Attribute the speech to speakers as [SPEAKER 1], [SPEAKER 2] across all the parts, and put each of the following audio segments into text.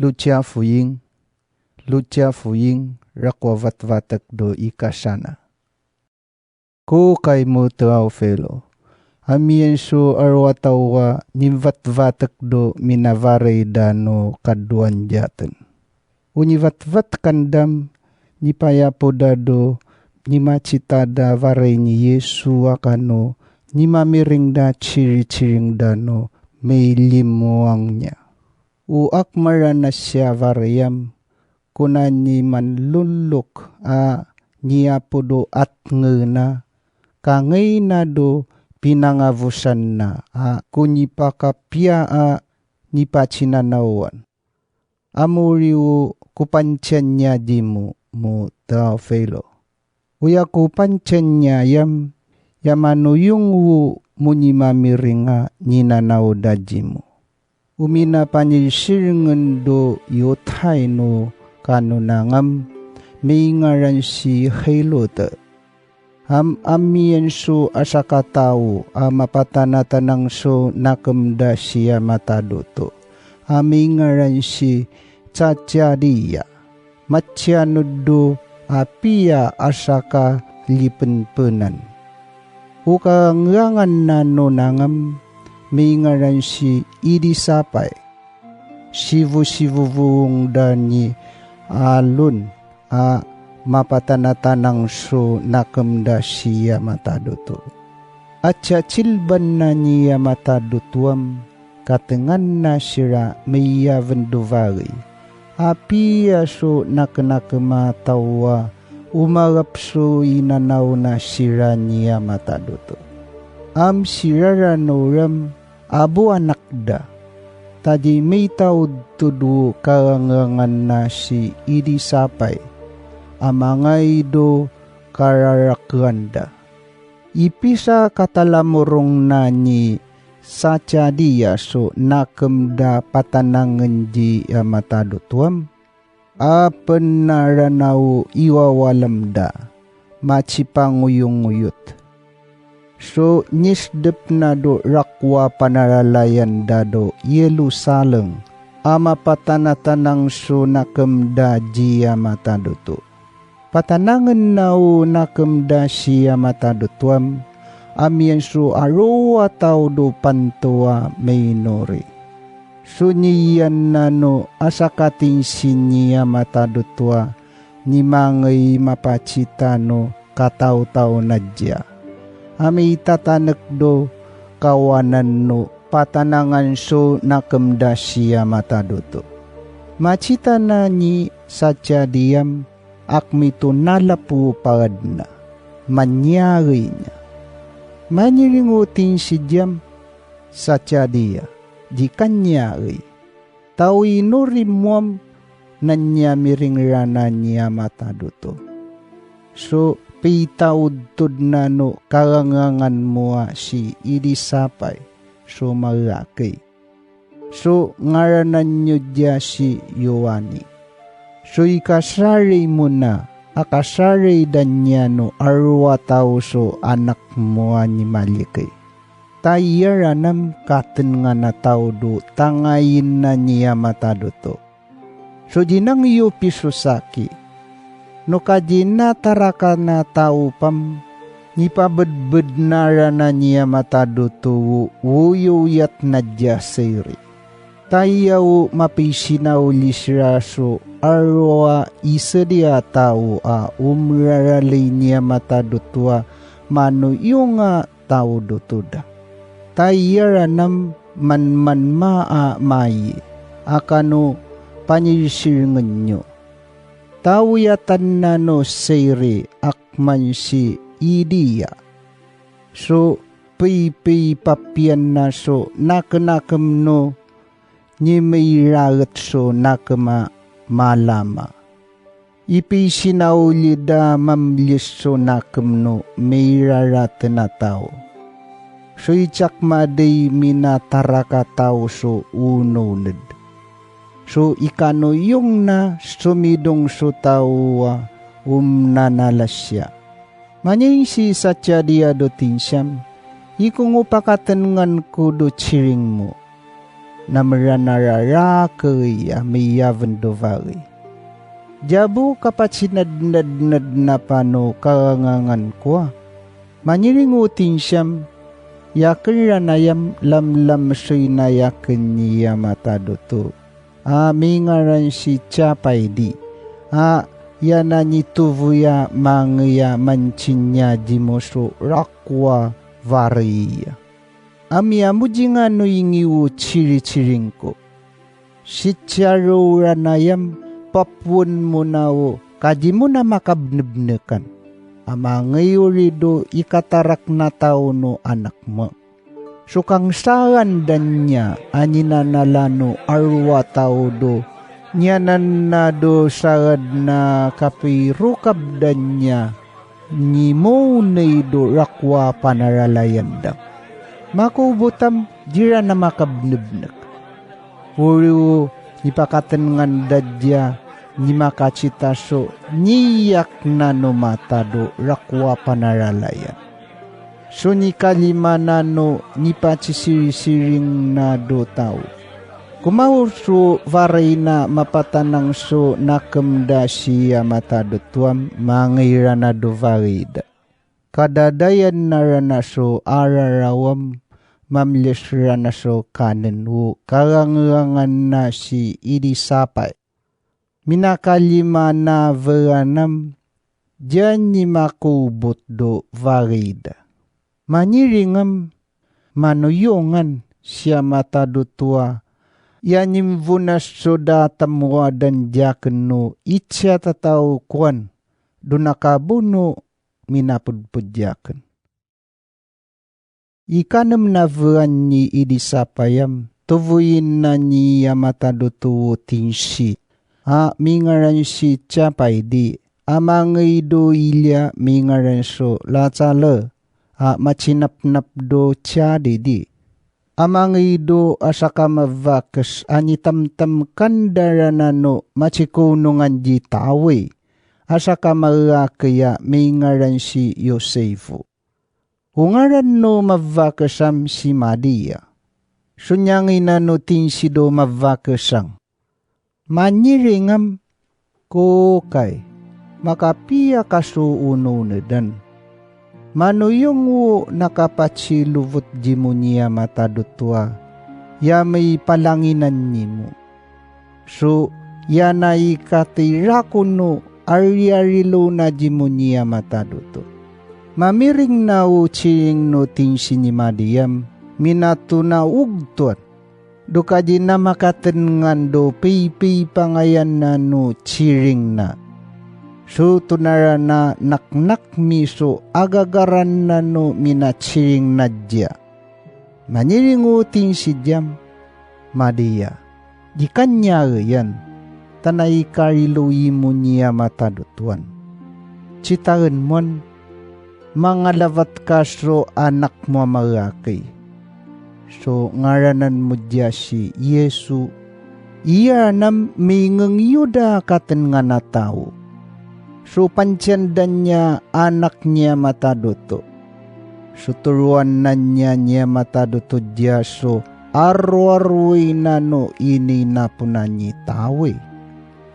[SPEAKER 1] Lucia fuying, rakwa vatvatak do ikasana. Ko kay mo Teofilo, amien so arwatawa nivatvatak do minavaray dano kaduan jaten. Univatvat kandam nipayapo dado nimacitada varay ni Yesu akano nimamiring da ciri-ciring dano may limuangnya. Uak marana siya varayam kunan ni manluluk niyapo do at ngena kangay na do pinangavusan na kunyipakapya nipacinanawan. Amuriu kupancyan niya di mo Teofilo. Uya kupancyan niya yamano yung munyimamiringa ninanaw daji mo. Umina panyisiringan do yotay no kanunangam may ngaran si Helote. Amiyan so asakataw mapatanatanang so nakamda siya matadoto. May ngaran si Tsatsadiya. Matyanod do apia asaka lipenpenan. Ukangangan na nonangam may ngaran si Idisapay. Sivu-sivuvuong dani alun mapatanatanang so nakamda siya matadoto. At siya chilban na niya matadotuam katengan na sira may yavendovari. Apia so nakanakematawa umarap so inanaw na sira niya matadoto. Sirara noram abo anakda. Tadi may taod tudu karangangan na si Idisapay. Amangay do kararakranda. Ipisa katalamurong na ni Tsatsadiya so nakemda patanangan di matadotuam. Penaranaw iwawalamda macipanguyong-uyot. So nisdep na do rakwa panaralayan dado Yerusalem mapatanatanang so nakemda jiya matadoto. Patanangan nao nakemda siya matadotuam amiyan so araw ataw do pantua maynori. So niyan na no asakating sinya matadotua ni mangay mapacita no kataw-taw na dya. Ami tatanek do kawanan no patanangan so nakemda siya matadoto. Macita na ni Tsatsadiam akmito nalapu pagad na. Manyari niya. Maniringutin si Diyam Tsatsadiya. Di kanyari. Tawi nurimuam nanya miring rana niya matadoto. So, pitawud na no karangangan mo si Idisapay. So, malaki. So, ngaranan nyo diya si Yohani. So, ikasari mo na. Akasari dan niya no arwa tao so anak mo ni maliki. Tayaranam katen nga na tao do tangayin na niya matadoto. So dinang iyo pisusaki. No kajina taraka na tao pam nipabedbed nara na niya matadoto wuyuyat na jasiri. Tayaw mapisinaw lisraso arwa isa dia tao umraralay niya matadoto mano yung tao dotoda. Tayaranam man mayi akano panyisiringan nyo. Tawiyatan na no seri akman si Idiya. So pipi papian na so nakanakam no ni may ragat so nakama malama. Ipi sinaulida mamlis so nakam no may rarat na tao. So itsak maday minataraka tao so unoned. So ikano yung na sumidong so tao nanalasya. Manyay si Tsatsadiya do tinsyam, ikong upakatanungan ko do chiring mo. namranarara kaya miyavan dovari. Jabu kapat sinadnadnad na pano karangangan ko. Maniringutin siyam, yakin ranayam lamlam soy na yakin niya matado to. Mingaran si Chapay di. Yana nituvuya mangya mancinya jimoso rakwa variya. Amia mujingano ingiwu ciri-ciringko. Si charo ranayam papun munawo kajimuna makabnebnekan. Amangayurido ikatarak na tao no anak mo. Sukang saran dan niya aninanalano arwa tao do. Nyanan na do sarad na kapirukab dan niya ni mo na do rakwa panaralayan dang. Makubutam jira na makabnebnek. Puro nipakatan ngan dadya ni makachitaso niyak na no matado rakwa panaralayan. So ni kalima na no nipachisiri-siring na do tao. Kumauso varay na mapatanang so nakemda siya matadotuam mangira na do varida. Kadadayan na ranaso ararawam mamlesra na so kanen wo karangangan na si idisapay. Minakalima na veranam diyan ni makubot do varida. Maniringam manuyongan siya matadotua. Yanim vunas soda tamwa dan jakeno itya tatau kuan dunakabuno minapudpudyaken. Ikanem na vuan ni idisapayam tuvuin na niya matadotuwo tinsi. Mingaran si Chapay di. Amangay do ilya mingaran so latsala. Machinap-nap do tiyadi di. Amangay do asaka mavakas anitamtam kandaranano machikunungan di tawe. Asaka marakaya mingaran si Yosefo. Ungaran no mavakasam si Maria. Sunyangin na no tinsi do mavakasang. Maniringam ko kay makapiya kasuuno na dan. Manuyong wo nakapachiluvot jimunia matadutwa, ya may palanginan nimo. So, yanay katirakuno ari-arilo na jimunia mataduto. Mamiring na wo chiring no tinsi ni Madiyam, minato na ugtuan. Dukaji na makatengan do pipi pangayan na no chiring na. So tunara na naknak miso agagaran na no minachiring nadya. Maniringutin si Diyam, Madia. Di kanya yan, tanay kariluwi mo niya matadutuan. Chitaran mon, mga lavat kasro anak mo maraki. So ngaranan mo diya si Yesu, iya nam mingang yuda katan nga na tao. So pansyandan niya anak niya mataduto. So turuan na niya mataduto diya so arwarwi na no ini na po na niya tawe.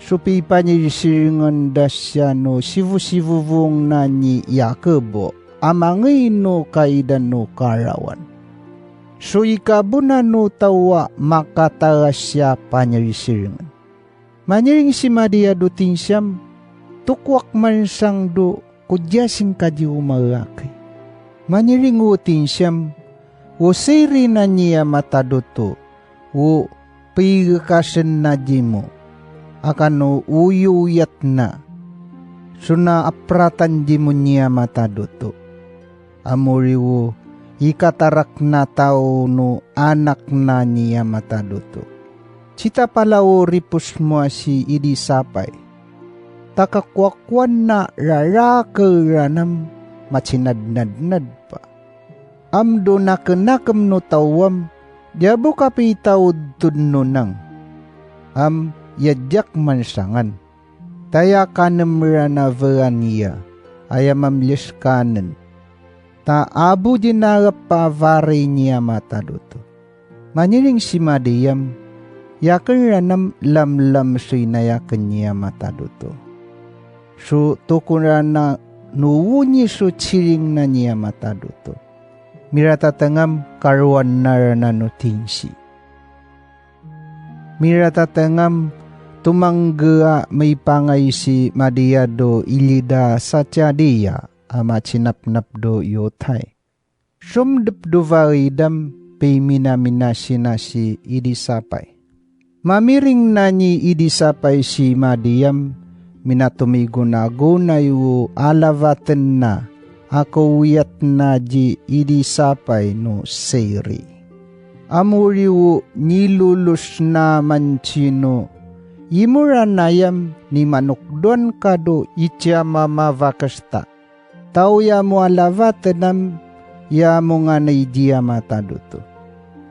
[SPEAKER 1] So pipa niya siringan da siya no sivu-sivuvong na niya Yakobo amangay no kaidan no karawan. So ikabo na no tawa makataras siya pa niya siringan. Manyaring si Maria do tinsiyam tukwak man sang do kudyasing kadi umarakay. Maniringutin siyam, wo siri na niya matadoto, wo pigakasan na di mo, akano uyuyat na, suna apratan di mo niya matadoto. Amuri wo ikatarak na tao no anak na niya matadoto. Cita pala wo ripus mo si idisapay, takakwakwan na rarakaranam machinadnadnad pa. Amdo nakenakam no tawam, diabo kapitawod tudno nang. Yadyak mansangan. Taya kanemra na verania, ayamam liskanen. Ta abu dinarap pa varay niya mataduto. Manyiring si Madiyam, yakin ranam lam sui na yakin niya mataduto. So tukun na nuwunyi so chiring na niya mataduto. Mirata tengam karuan na nutingsi. Mirata tengam tumangga may pangay si Madiyado ilida sa tiadiya ama cinap-nap do yotay. Sumdep do varidam pay minaminasina si idisapay. Mamiring na ni idisapay si Madiyam minatumiguna-guna yu alavaten na ako wiyat na ji idisapay no seri. Amuriwu nilulus na mancino imuranayam ni manukdon kado itya mamavakasta. Tau ya mo alavatenam ya mo nga naidiya mataduto.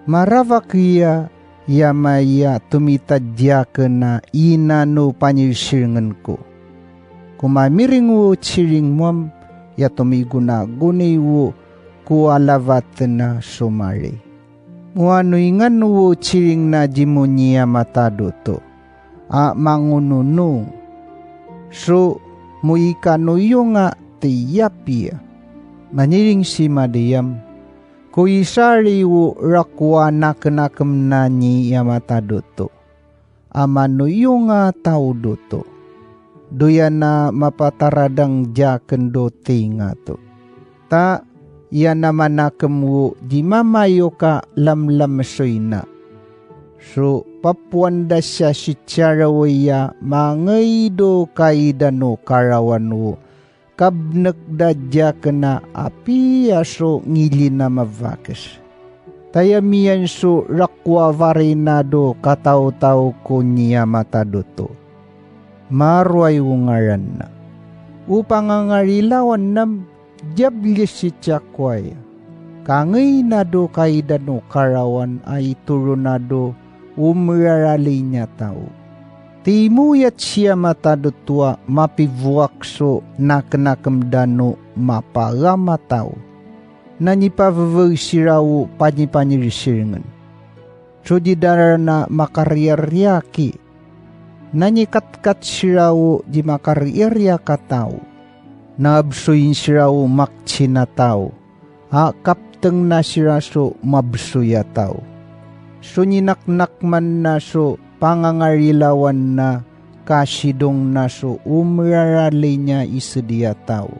[SPEAKER 1] Maravakiya ya maya tumitadya ka na inano panyisiringan ko. Kumamiring wo chiring mom ya tumiguna-gunay wo ku alavaten na sumari. Muanuingan wo chiring na jimunya mataduto. Mangununung. So muikanuyo nga tiyapia. Maniring si Madiyam. Kuisari wo rakwa nakenakam na ni yamataduto. Amanuyo nga tauduto. Doya na mapataradang jakendo tinga to. Ta yan naman nakam di mamayo ka lamlam soyna. So papuanda siya si charawaya mangaydo kaidano karawan wo. Kabnagdadya ka na api aso ngili na mavakis. Tayamiyan so rakwa varinado kataw-taw ko niya mataduto. Marway wungaran na. Upang angarilawan nam jablis si chakway. Kangay na do kaidano karawan ay turunado umrarali niya tao. Timuyat siya matadutua mapivuakso naknakamdano mapagama tao. Nanipavavag siraw panyipanyirisiringan. So di darar na makaryariyaki. Nanyikatkat siraw di makaryarya ka tao. Nabsuyin siraw makchina tao. Kapteng na siraso mabsuya tao. So ninaknakman na so pangangarilawan na kasidong na so umrarali niya isadiya tao.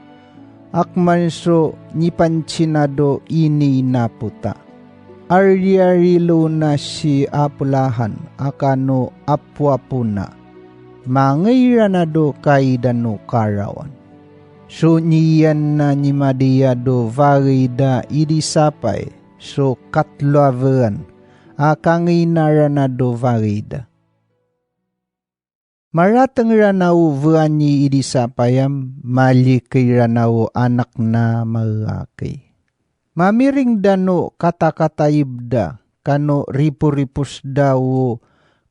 [SPEAKER 1] Akman so nipanchinado ini naputa. Aryarilo na si apulahan akano apwapuna. Mangairanado kaidano karawan. So niyan na ni Madiyado varida idisapay so katlaveran. Akanginaranado varida. Maratang ranaw vrani idisapayam malikay ranaw anak na malaki. Mamiring dano kata-kataibda kano ripu-ripus daw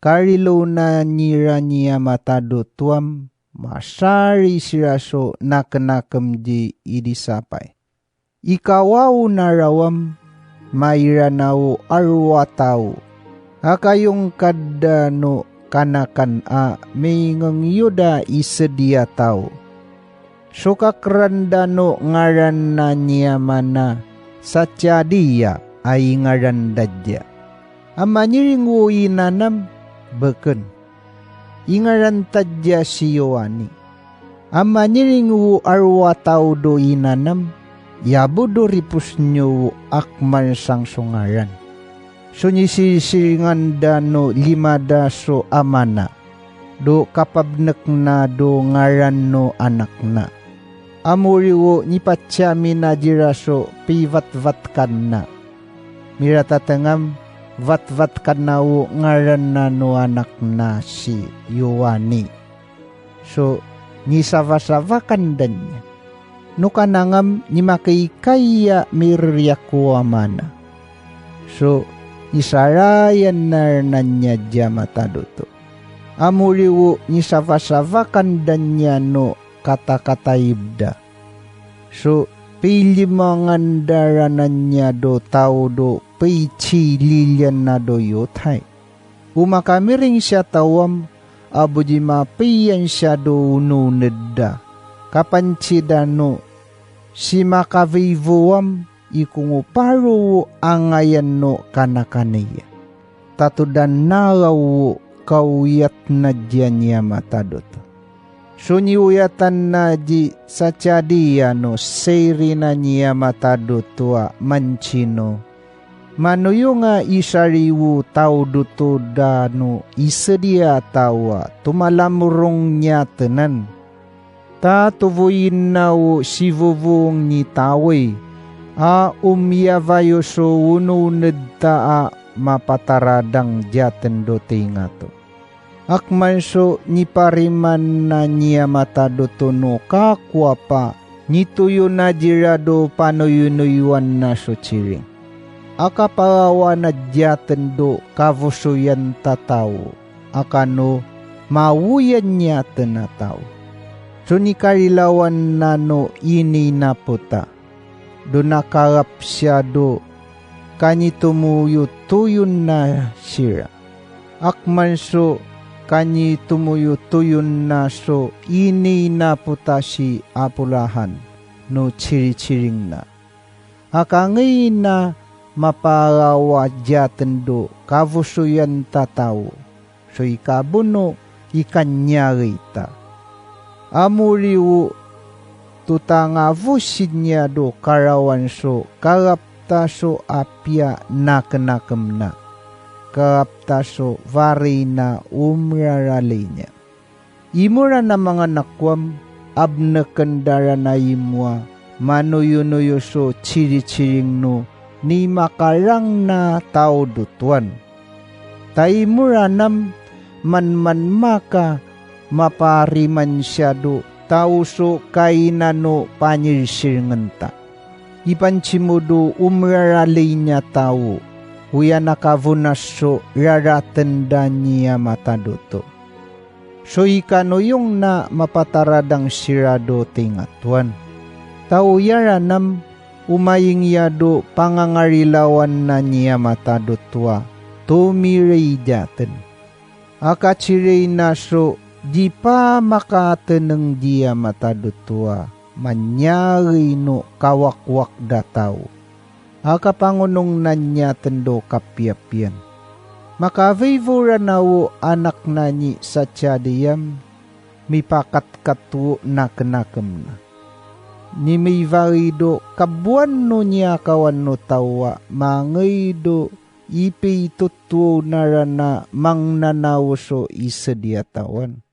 [SPEAKER 1] karilo na nira niya matado tuam masari siraso nakenakam di idisapay. Ikawaw na rawam mairanaw arwataw. Akayong kadano kanakan may ngang yuda isadia tao. Sukakrandano ngaran na niya mana sa tiadiya ay ngaran dadya. Amanyiring uwi nanam beken. Ingaran tadya si Yohani. Amanyiring u arwa tao do inanam yabo do ripus nyo akman sang sungaran. So nisisiringan dano limada so amana. Do kapabnek na do ngaran no anak na. Amuriwo nipatsami na jiraso pivat-vat kan na. Miratatangam vat-vat kan na wo ngaran na no anak na si Yohani. So nisava-sava kan dan niya. No kanangam ni makaikaya miryaku amana. So nisarayan na nanya jamataduto. Amuriwo nisava-sava kan dan niya no kata-kata ibda. So pili mangandaranan niya do tao do peichi lilian na do yotay. Umakamiring siya tawam, abo di mapiyan siya do ununedda. Kapanchidano, si makavivuam, ikunguparo angayan no kanakaniya. Tatudan naraw kauyat na diyan niya matadot. Sunyuyatan na di sa tiyadiya no seri na niya matadotwa manchino. Manuyo nga isariwu tau duto dano isadia tawa tumalamurong niya tenan. Tatuvuyin na si vuvung ni taway. Umyavayo so ununed taa mapataradang jaten do tingato. Akman so nipariman na niya matadoto no kakwa pa nituyo na jirado panoyunuyuan na so chiring. Akaparawa na jaten do kavusuyan tatawo. Akano mawuyan niya tenataw. So nikarilawan na no ini na puta. Do nakarap siya do kanyi tumuyo tuyun na sira. Akman so kanyi tumuyo tuyun na so ini na puta si apulahan no chiri-chiring na. Akangay na maparawa jaten do kavusuyan tatawo. So ikabuno ikanyari ta. Amuriwo tutanga vusid niya do karawan so karapta so apya nakenakam na. Karapta so vari na umrarali niya. Imura na mga nakwam abnekendara na imwa manuyo-nuyo so chiri-chiring no ni makarang na tao dutuan. Taimura nam man maka mapariman siya do tao so kainano panyirsirngenta. Ipanchimudo umrarali niya tao, huya nakavunas so raratenda niya matadoto. So ikano yung na mapataradang sirado tingatuan. Tao yaranam umaying yado pangangarilawan na niya matadotwa, tumiray jaten. Akachiray na so di pa makateneng dia matadutwa, manyari no kawakwak dataw. Akapangunong nanya tendo kapyapian. Makavivura nawo anak nani sa tiyadiyam, mipakat katwo na kenakam na. Ni may varido kabuan no niya kawan no tawa, mangay do ipay tutwo narana mang nanawo so isa diatawan.